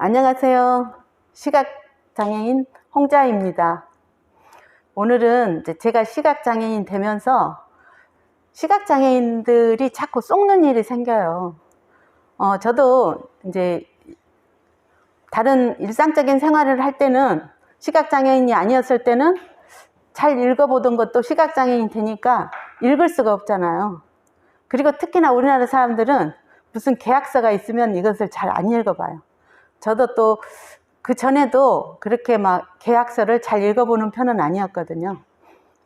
안녕하세요. 시각장애인 홍자입니다. 오늘은 제가 시각장애인 되면서 시각장애인들이 자꾸 속는 일이 생겨요. 저도 이제 다른 일상적인 생활을 할 때는 시각장애인이 아니었을 때는 잘 읽어보던 것도 시각장애인 되니까 읽을 수가 없잖아요. 그리고 특히나 우리나라 사람들은 무슨 계약서가 있으면 이것을 잘 안 읽어봐요. 저도 또 그 전에도 그렇게 막 계약서를 잘 읽어보는 편은 아니었거든요.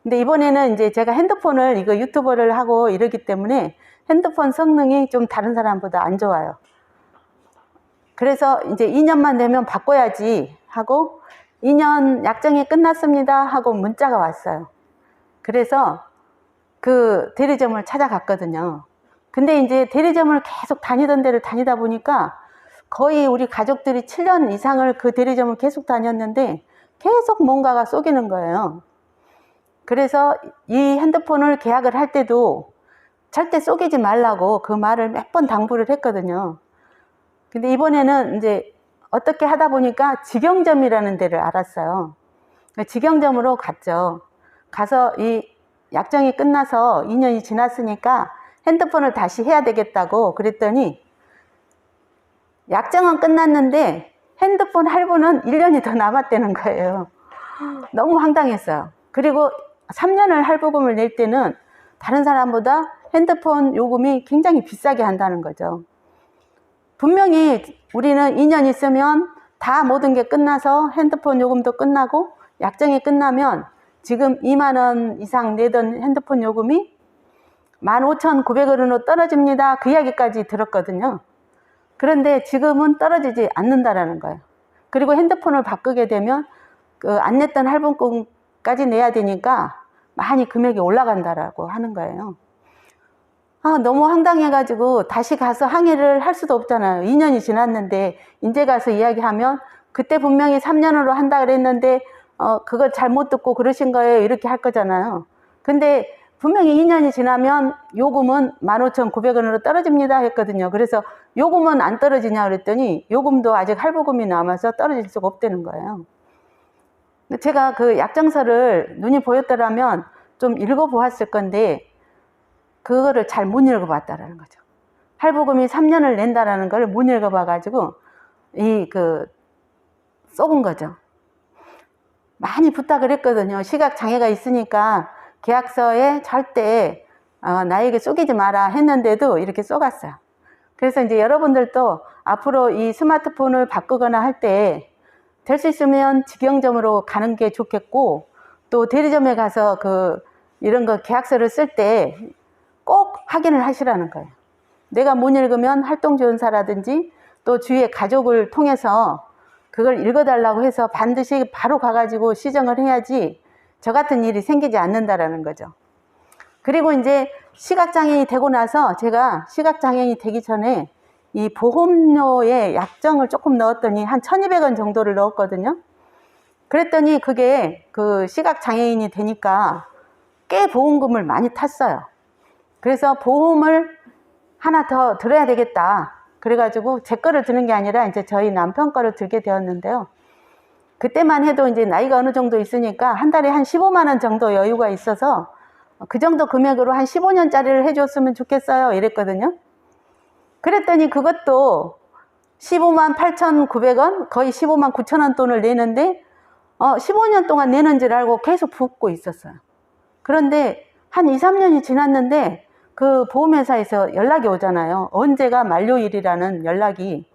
근데 이번에는 이제 제가 핸드폰을 이거 유튜버를 하고 이러기 때문에 핸드폰 성능이 좀 다른 사람보다 안 좋아요. 그래서 이제 2년만 되면 바꿔야지 하고 2년 약정이 끝났습니다 하고 문자가 왔어요. 그래서 그 대리점을 찾아갔거든요. 근데 이제 대리점을 계속 다니던 데를 다니다 보니까 거의 우리 가족들이 7년 이상을 그 대리점을 계속 다녔는데 계속 뭔가가 쏘기는 거예요. 그래서 이 핸드폰을 계약을 할 때도 절대 쏘기지 말라고 그 말을 몇 번 당부를 했거든요. 근데 이번에는 이제 어떻게 하다 보니까 직영점이라는 데를 알았어요. 직영점으로 갔죠. 가서 이 약정이 끝나서 2년이 지났으니까 핸드폰을 다시 해야 되겠다고 그랬더니 약정은 끝났는데 핸드폰 할부는 1년이 더 남았다는 거예요. 너무 황당했어요. 그리고 3년을 할부금을 낼 때는 다른 사람보다 핸드폰 요금이 굉장히 비싸게 한다는 거죠. 분명히 우리는 2년 있으면 다 모든 게 끝나서 핸드폰 요금도 끝나고 약정이 끝나면 지금 2만 원 이상 내던 핸드폰 요금이 15,900원으로 떨어집니다. 그 이야기까지 들었거든요. 그런데 지금은 떨어지지 않는다라는 거예요. 그리고 핸드폰을 바꾸게 되면 그 안 냈던 할부금까지 내야 되니까 많이 금액이 올라간다라고 하는 거예요. 너무 황당해가지고 다시 가서 항의를 할 수도 없잖아요. 2년이 지났는데 이제 가서 이야기하면 그때 분명히 3년으로 한다 그랬는데 그걸 잘못 듣고 그러신 거예요. 이렇게 할 거잖아요. 근데 분명히 2년이 지나면 요금은 15,900원으로 떨어집니다 했거든요. 그래서 요금은 안 떨어지냐 그랬더니 요금도 아직 할부금이 남아서 떨어질 수가 없다는 거예요. 제가 그 약정서를 눈이 보였더라면 좀 읽어보았을 건데 그거를 잘 못 읽어봤다라는 거죠. 할부금이 3년을 낸다라는 걸 못 읽어봐가지고 썩은 거죠. 많이 부탁을 했거든요. 시각장애가 있으니까 계약서에 절대 나에게 속이지 마라 했는데도 이렇게 속았어요. 그래서 이제 여러분들도 앞으로 이 스마트폰을 바꾸거나 할 때 될 수 있으면 직영점으로 가는 게 좋겠고 또 대리점에 가서 이런 거 계약서를 쓸 때 꼭 확인을 하시라는 거예요. 내가 못 읽으면 활동지원사라든지 또 주위의 가족을 통해서 그걸 읽어달라고 해서 반드시 바로 가가지고 시정을 해야지 저 같은 일이 생기지 않는다라는 거죠. 그리고 이제 시각장애인이 되고 나서 제가 시각장애인이 되기 전에 이 보험료에 약정을 조금 넣었더니 한 1,200원 정도를 넣었거든요. 그랬더니 그게 그 시각장애인이 되니까 꽤 보험금을 많이 탔어요. 그래서 보험을 하나 더 들어야 되겠다. 그래가지고 제 거를 드는 게 아니라 이제 저희 남편 거를 들게 되었는데요. 그때만 해도 이제 나이가 어느 정도 있으니까 한 달에 한 15만 원 정도 여유가 있어서 그 정도 금액으로 한 15년짜리를 해줬으면 좋겠어요. 이랬거든요. 그랬더니 그것도 15만 8,900원, 거의 15만 9천 원 돈을 내는데 15년 동안 내는 줄 알고 계속 붓고 있었어요. 그런데 한 2, 3년이 지났는데 그 보험회사에서 연락이 오잖아요. 언제가 만료일이라는 연락이.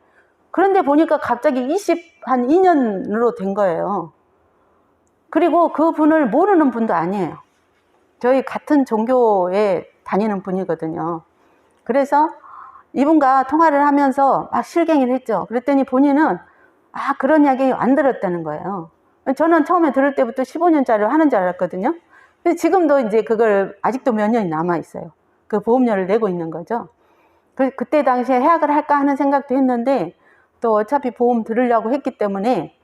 그런데 보니까 갑자기 한 2년으로 된 거예요. 그리고 그 분을 모르는 분도 아니에요. 저희 같은 종교에 다니는 분이거든요. 그래서 이분과 통화를 하면서 막 실갱이를 했죠. 그랬더니 본인은 그런 이야기 안 들었다는 거예요. 저는 처음에 들을 때부터 15년짜리를 하는 줄 알았거든요. 근데 지금도 이제 그걸 아직도 몇 년이 남아 있어요. 그 보험료를 내고 있는 거죠. 그때 당시에 해약을 할까 하는 생각도 했는데 또 어차피 보험 들으려고 했기 때문에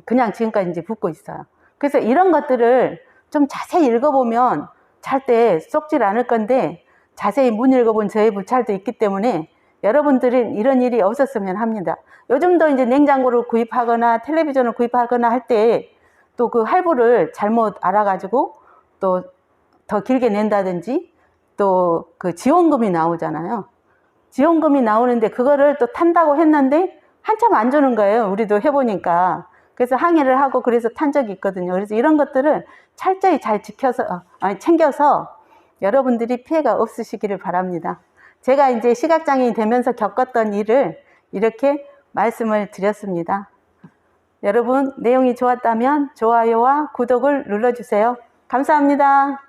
그냥 지금까지 이제 붓고 있어요. 그래서 이런 것들을 좀 자세히 읽어보면 절대 썩질 않을 건데 자세히 못 읽어본 저의 불찰도 있기 때문에 여러분들은 이런 일이 없었으면 합니다. 요즘도 이제 냉장고를 구입하거나 텔레비전을 구입하거나 할 때 또 그 할부를 잘못 알아가지고 또 더 길게 낸다든지 또 그 지원금이 나오잖아요. 지원금이 나오는데 그거를 또 탄다고 했는데 한참 안 주는 거예요. 우리도 해보니까. 그래서 항의를 하고 그래서 탄 적이 있거든요. 그래서 이런 것들을 철저히 잘 챙겨서 여러분들이 피해가 없으시기를 바랍니다. 제가 이제 시각장애인이 되면서 겪었던 일을 이렇게 말씀을 드렸습니다. 여러분, 내용이 좋았다면 좋아요와 구독을 눌러주세요. 감사합니다.